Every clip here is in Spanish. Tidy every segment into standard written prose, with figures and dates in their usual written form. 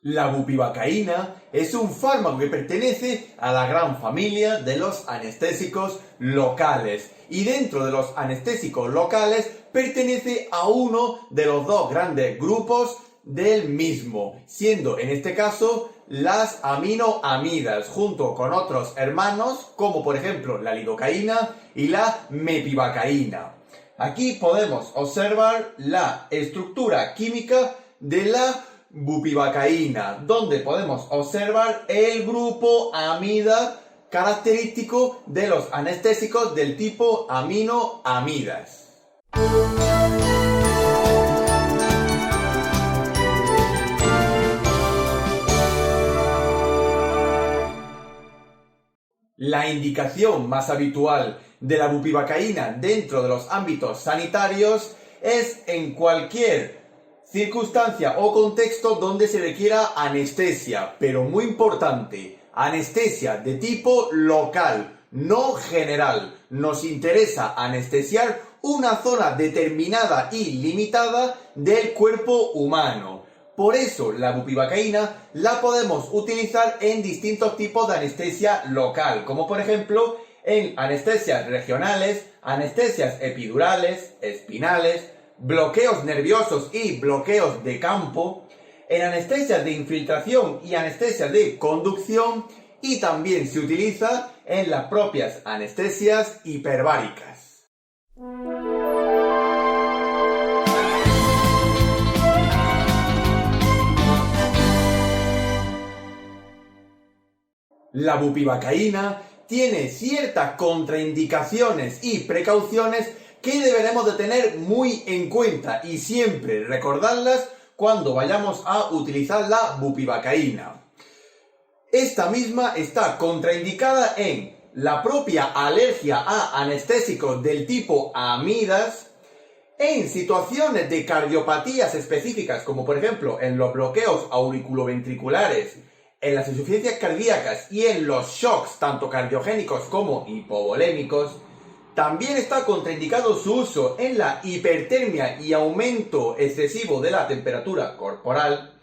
La bupivacaína es un fármaco que pertenece a la gran familia de los anestésicos locales y dentro de los anestésicos locales pertenece a uno de los dos grandes grupos del mismo, siendo en este caso las aminoamidas junto con otros hermanos como por ejemplo la lidocaína y la mepivacaína. Aquí podemos observar la estructura química de la bupivacaína, donde podemos observar el grupo amida característico de los anestésicos del tipo aminoamidas. La indicación más habitual de la bupivacaína dentro de los ámbitos sanitarios es en cualquier circunstancia o contexto donde se requiera anestesia, pero muy importante, anestesia de tipo local, no general. Nos interesa anestesiar una zona determinada y limitada del cuerpo humano. Por eso la bupivacaína la podemos utilizar en distintos tipos de anestesia local, como por ejemplo en anestesias regionales, anestesias epidurales, espinales, bloqueos nerviosos y bloqueos de campo, en anestesias de infiltración y anestesias de conducción, y también se utiliza en las propias anestesias hiperbáricas. La bupivacaína tiene ciertas contraindicaciones y precauciones que deberemos de tener muy en cuenta y siempre recordarlas cuando vayamos a utilizar la bupivacaína. Esta misma está contraindicada en la propia alergia a anestésicos del tipo amidas, en situaciones de cardiopatías específicas como por ejemplo en los bloqueos auriculoventriculares, en las insuficiencias cardíacas y en los shocks tanto cardiogénicos como hipovolémicos. También está contraindicado su uso en la hipertermia y aumento excesivo de la temperatura corporal,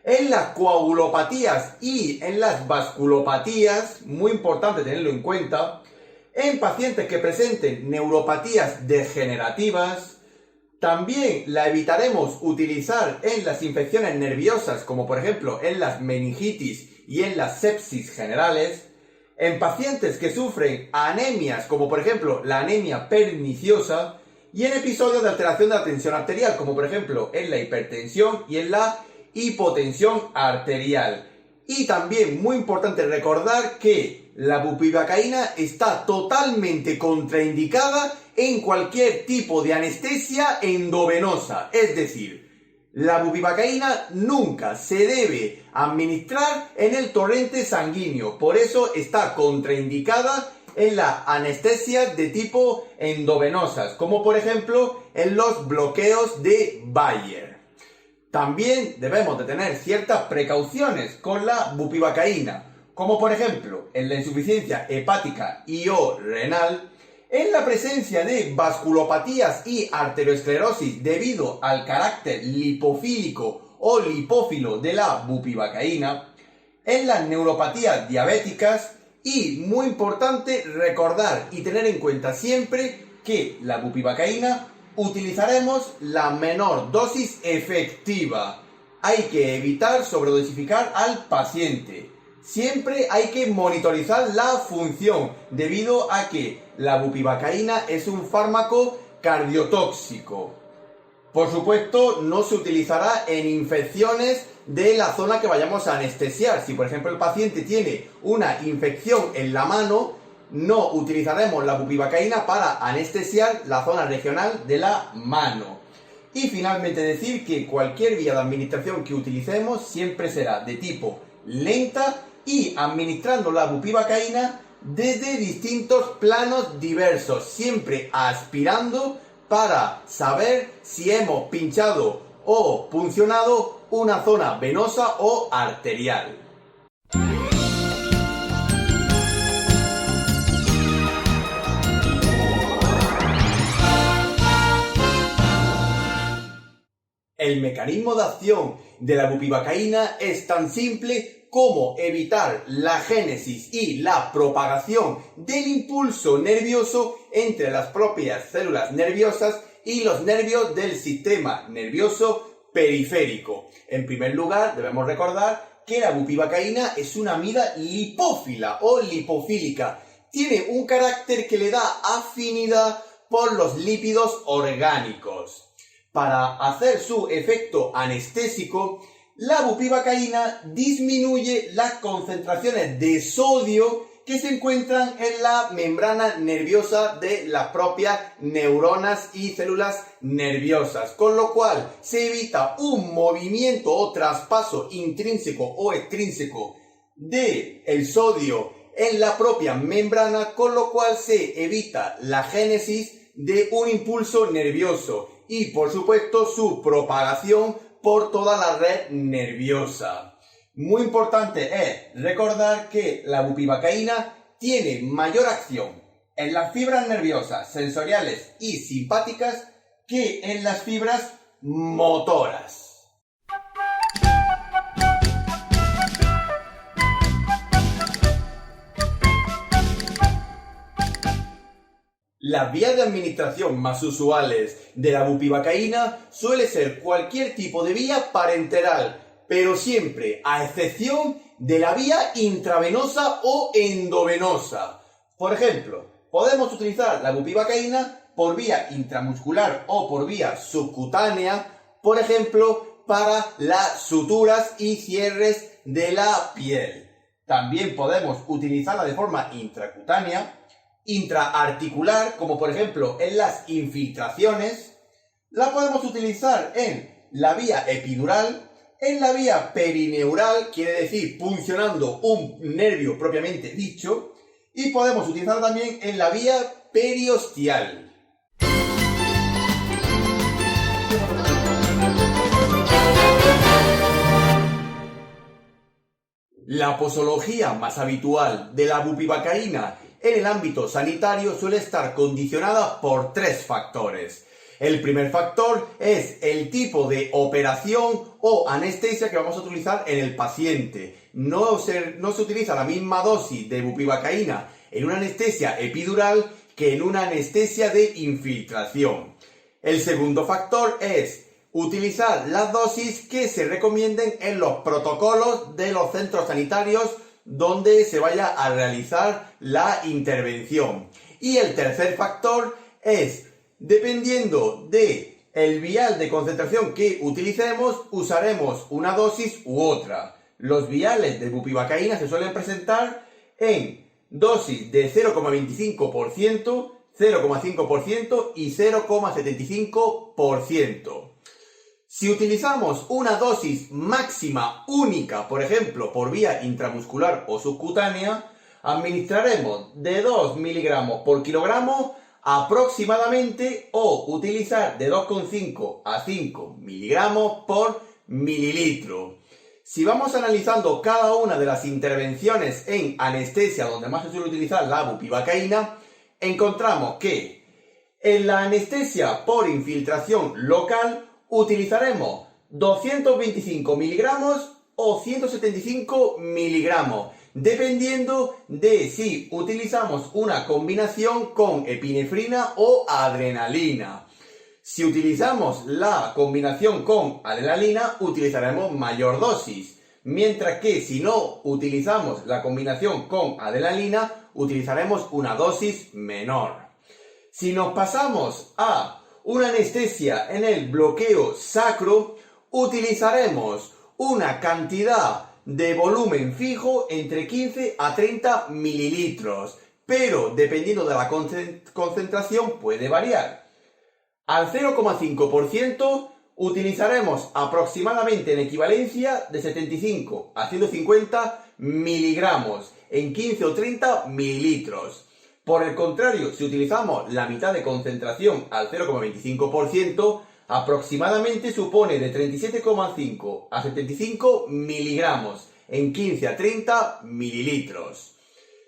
en las coagulopatías y en las vasculopatías, muy importante tenerlo en cuenta, en pacientes que presenten neuropatías degenerativas. También la evitaremos utilizar en las infecciones nerviosas, como por ejemplo en las meningitis y en las sepsis generales, en pacientes que sufren anemias, como por ejemplo la anemia perniciosa, y en episodios de alteración de la tensión arterial, como por ejemplo en la hipertensión y en la hipotensión arterial. Y también muy importante recordar que la bupivacaína está totalmente contraindicada en cualquier tipo de anestesia endovenosa, es decir, la bupivacaína nunca se debe administrar en el torrente sanguíneo, por eso está contraindicada en las anestesias de tipo endovenosas, como por ejemplo en los bloqueos de Bayer. También debemos de tener ciertas precauciones con la bupivacaína, como por ejemplo en la insuficiencia hepática y o renal, en la presencia de vasculopatías y arteriosclerosis debido al carácter lipofílico o lipófilo de la bupivacaína, en las neuropatías diabéticas y, muy importante, recordar y tener en cuenta siempre que la bupivacaína utilizaremos la menor dosis efectiva. Hay que evitar sobredosificar al paciente. Siempre hay que monitorizar la función, debido a que la bupivacaína es un fármaco cardiotóxico. Por supuesto, no se utilizará en infecciones de la zona que vayamos a anestesiar. Si por ejemplo el paciente tiene una infección en la mano, no utilizaremos la bupivacaína para anestesiar la zona regional de la mano. Y finalmente decir que cualquier vía de administración que utilicemos siempre será de tipo lenta y administrando la bupivacaína desde distintos planos diversos, siempre aspirando para saber si hemos pinchado o puncionado una zona venosa o arterial. El mecanismo de acción de la bupivacaína es tan simple como evitar la génesis y la propagación del impulso nervioso entre las propias células nerviosas y los nervios del sistema nervioso periférico. En primer lugar, debemos recordar que la bupivacaína es una amida lipófila o lipofílica. Tiene un carácter que le da afinidad por los lípidos orgánicos. Para hacer su efecto anestésico, la bupivacaína disminuye las concentraciones de sodio que se encuentran en la membrana nerviosa de las propias neuronas y células nerviosas, con lo cual se evita un movimiento o traspaso intrínseco o extrínseco del sodio en la propia membrana, con lo cual se evita la génesis de un impulso nervioso y, por supuesto, su propagación por toda la red nerviosa. Muy importante es recordar que la bupivacaína tiene mayor acción en las fibras nerviosas sensoriales y simpáticas que en las fibras motoras. Las vías de administración más usuales de la bupivacaína suele ser cualquier tipo de vía parenteral, pero siempre a excepción de la vía intravenosa o endovenosa. Por ejemplo, podemos utilizar la bupivacaína por vía intramuscular o por vía subcutánea, por ejemplo, para las suturas y cierres de la piel. También podemos utilizarla de forma intracutánea, intraarticular, como por ejemplo en las infiltraciones. La podemos utilizar en la vía epidural, en la vía perineural, quiere decir puncionando un nervio propiamente dicho, y podemos utilizar también en la vía periostial. La posología más habitual de la bupivacaína en el ámbito sanitario suele estar condicionada por tres factores. El primer factor es el tipo de operación o anestesia que vamos a utilizar en el paciente. No se utiliza la misma dosis de bupivacaína en una anestesia epidural que en una anestesia de infiltración. El segundo factor es utilizar las dosis que se recomienden en los protocolos de los centros sanitarios donde se vaya a realizar la intervención. Y el tercer factor es, dependiendo de el vial de concentración que utilicemos, usaremos una dosis u otra. Los viales de bupivacaína se suelen presentar en dosis de 0,25%, 0,5% y 0,75%. Si utilizamos una dosis máxima única, por ejemplo, por vía intramuscular o subcutánea, administraremos de 2 miligramos por kilogramo aproximadamente, o utilizar de 2,5 a 5 miligramos por mililitro. Si vamos analizando cada una de las intervenciones en anestesia donde más se suele utilizar la bupivacaína, encontramos que en la anestesia por infiltración local utilizaremos 225 miligramos o 175 miligramos, dependiendo de si utilizamos una combinación con epinefrina o adrenalina. Si utilizamos la combinación con adrenalina, utilizaremos mayor dosis, mientras que si no utilizamos la combinación con adrenalina, utilizaremos una dosis menor. Si nos pasamos a una anestesia en el bloqueo sacro, utilizaremos una cantidad de volumen fijo entre 15 a 30 mililitros, pero dependiendo de la concentración puede variar. Al 0,5% utilizaremos aproximadamente en equivalencia de 75 a 150 miligramos en 15 o 30 mililitros. Por el contrario, si utilizamos la mitad de concentración al 0,25%, aproximadamente supone de 37,5 a 75 miligramos en 15 a 30 mililitros.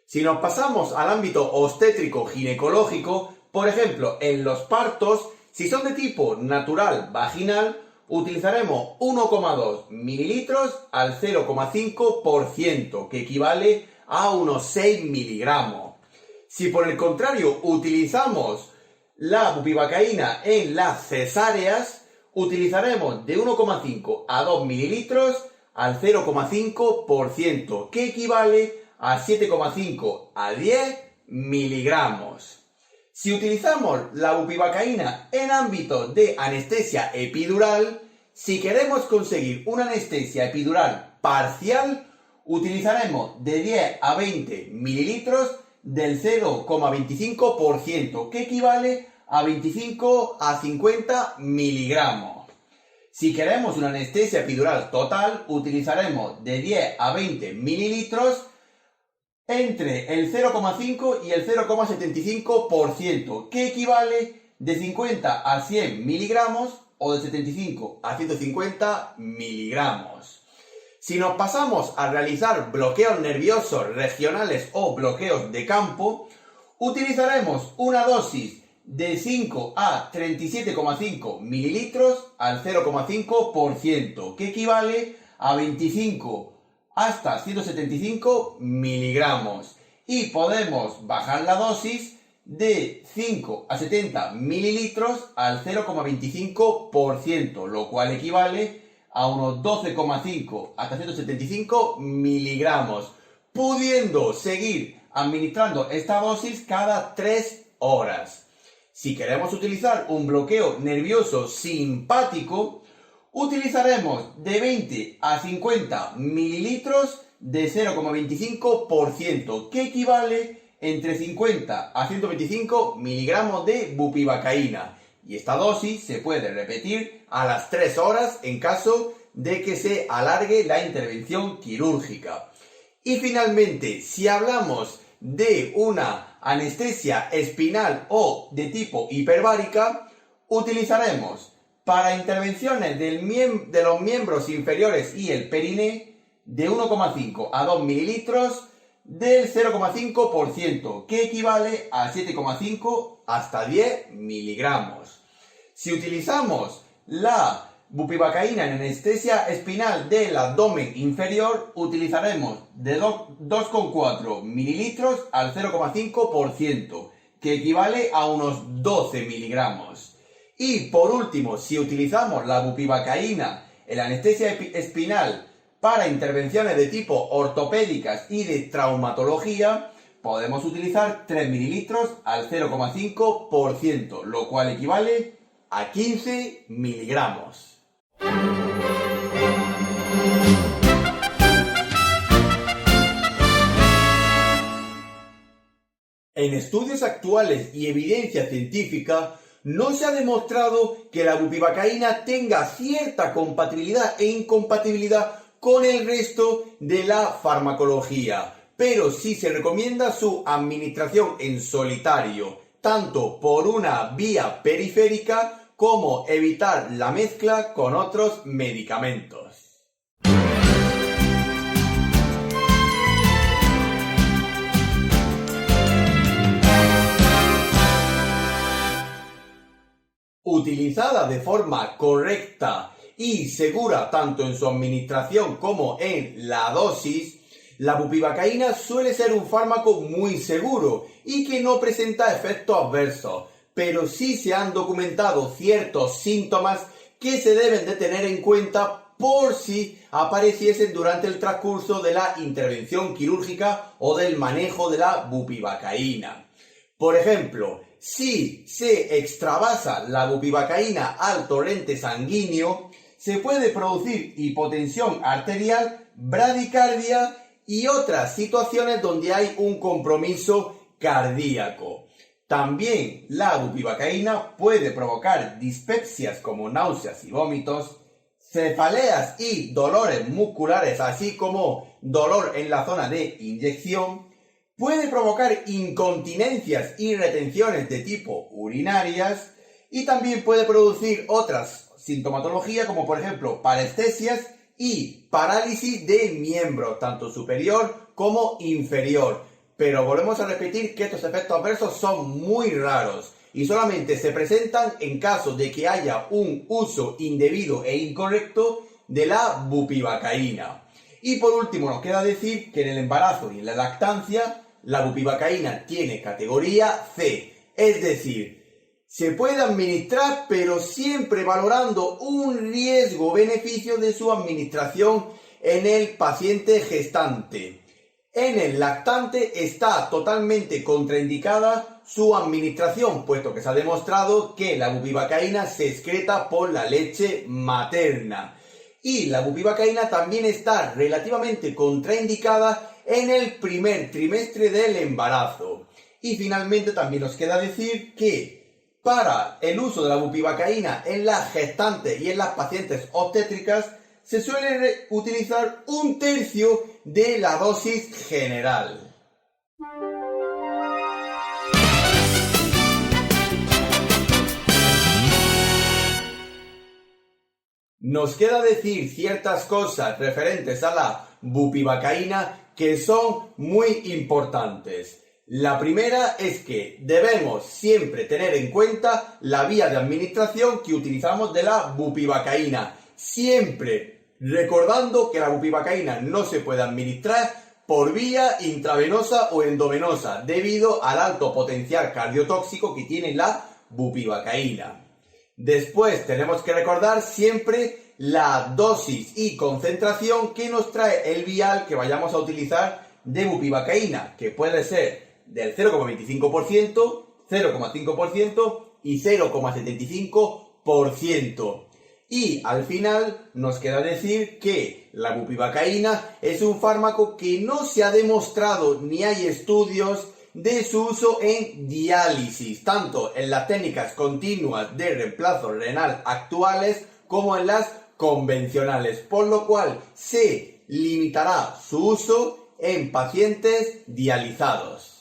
Si nos pasamos al ámbito obstétrico ginecológico, por ejemplo, en los partos, si son de tipo natural vaginal, utilizaremos 1,2 mililitros al 0,5%, que equivale a unos 6 miligramos. Si por el contrario utilizamos la bupivacaína en las cesáreas, utilizaremos de 1,5 a 2 mililitros al 0,5%, que equivale a 7,5 a 10 miligramos. Si utilizamos la bupivacaína en ámbito de anestesia epidural, si queremos conseguir una anestesia epidural parcial, utilizaremos de 10 a 20 mililitros del 0,25%, que equivale a 25 a 50 miligramos. Si queremos una anestesia epidural total, utilizaremos de 10 a 20 mililitros entre el 0,5 y el 0,75%, que equivale de 50 a 100 miligramos o de 75 a 150 miligramos. Si nos pasamos a realizar bloqueos nerviosos regionales o bloqueos de campo, utilizaremos una dosis de 5 a 37,5 mililitros al 0,5%, que equivale a 25 hasta 175 miligramos. Y podemos bajar la dosis de 5 a 70 mililitros al 0,25%, lo cual equivale a unos 12,5 hasta 175 miligramos, pudiendo seguir administrando esta dosis cada 3 horas. Si queremos utilizar un bloqueo nervioso simpático, utilizaremos de 20 a 50 mililitros de 0,25%, que equivale entre 50 a 125 miligramos de bupivacaína. Y esta dosis se puede repetir a las 3 horas en caso de que se alargue la intervención quirúrgica. Y finalmente, si hablamos de una anestesia espinal o de tipo hiperbárica, utilizaremos para intervenciones de los miembros inferiores y el periné de 1,5 a 2 mililitros del 0,5%, que equivale a 7,5 hasta 10 miligramos. Si utilizamos la bupivacaína en anestesia espinal del abdomen inferior, utilizaremos de 2,4 mililitros al 0,5%, que equivale a unos 12 miligramos. Y por último, si utilizamos la bupivacaína en la anestesia espinal para intervenciones de tipo ortopédicas y de traumatología, podemos utilizar 3 mililitros al 0,5%, lo cual equivale a 15 miligramos. En estudios actuales y evidencia científica, no se ha demostrado que la bupivacaína tenga cierta compatibilidad e incompatibilidad con el resto de la farmacología, pero sí se recomienda su administración en solitario, tanto por una vía periférica como evitar la mezcla con otros medicamentos. Utilizada de forma correcta y segura tanto en su administración como en la dosis, la bupivacaína suele ser un fármaco muy seguro y que no presenta efectos adversos, pero sí se han documentado ciertos síntomas que se deben de tener en cuenta por si apareciesen durante el transcurso de la intervención quirúrgica o del manejo de la bupivacaína. Por ejemplo, si se extravasa la bupivacaína al torrente sanguíneo, se puede producir hipotensión arterial, bradicardia y otras situaciones donde hay un compromiso cardíaco. También la bupivacaína puede provocar dispepsias como náuseas y vómitos, cefaleas y dolores musculares, así como dolor en la zona de inyección. Puede provocar incontinencias y retenciones de tipo urinarias y también puede producir otras sintomatologías como por ejemplo parestesias y parálisis de miembros, tanto superior como inferior. Pero volvemos a repetir que estos efectos adversos son muy raros. y solamente se presentan en caso de que haya un uso indebido e incorrecto de la bupivacaína. Y por último nos queda decir que en el embarazo y en la lactancia la bupivacaína tiene categoría C, es decir, se puede administrar pero siempre valorando un riesgo-beneficio de su administración en el paciente gestante. En el lactante está totalmente contraindicada su administración, puesto que se ha demostrado que la bupivacaína se excreta por la leche materna. Y la bupivacaína también está relativamente contraindicada en el primer trimestre del embarazo. Y finalmente también nos queda decir que para el uso de la bupivacaína en las gestantes y en las pacientes obstétricas se suele utilizar 1/3 de la dosis general. Nos queda decir ciertas cosas referentes a la bupivacaína que son muy importantes. La primera es que debemos siempre tener en cuenta la vía de administración que utilizamos de la bupivacaína. Siempre recordando que la bupivacaína no se puede administrar por vía intravenosa o endovenosa debido al alto potencial cardiotóxico que tiene la bupivacaína. Después tenemos que recordar siempre la dosis y concentración que nos trae el vial que vayamos a utilizar de bupivacaína, que puede ser del 0,25%, 0,5% y 0,75%. Y al final nos queda decir que la bupivacaína es un fármaco que no se ha demostrado ni hay estudios de su uso en diálisis, tanto en las técnicas continuas de reemplazo renal actuales como en las convencionales, por lo cual se limitará su uso en pacientes dializados.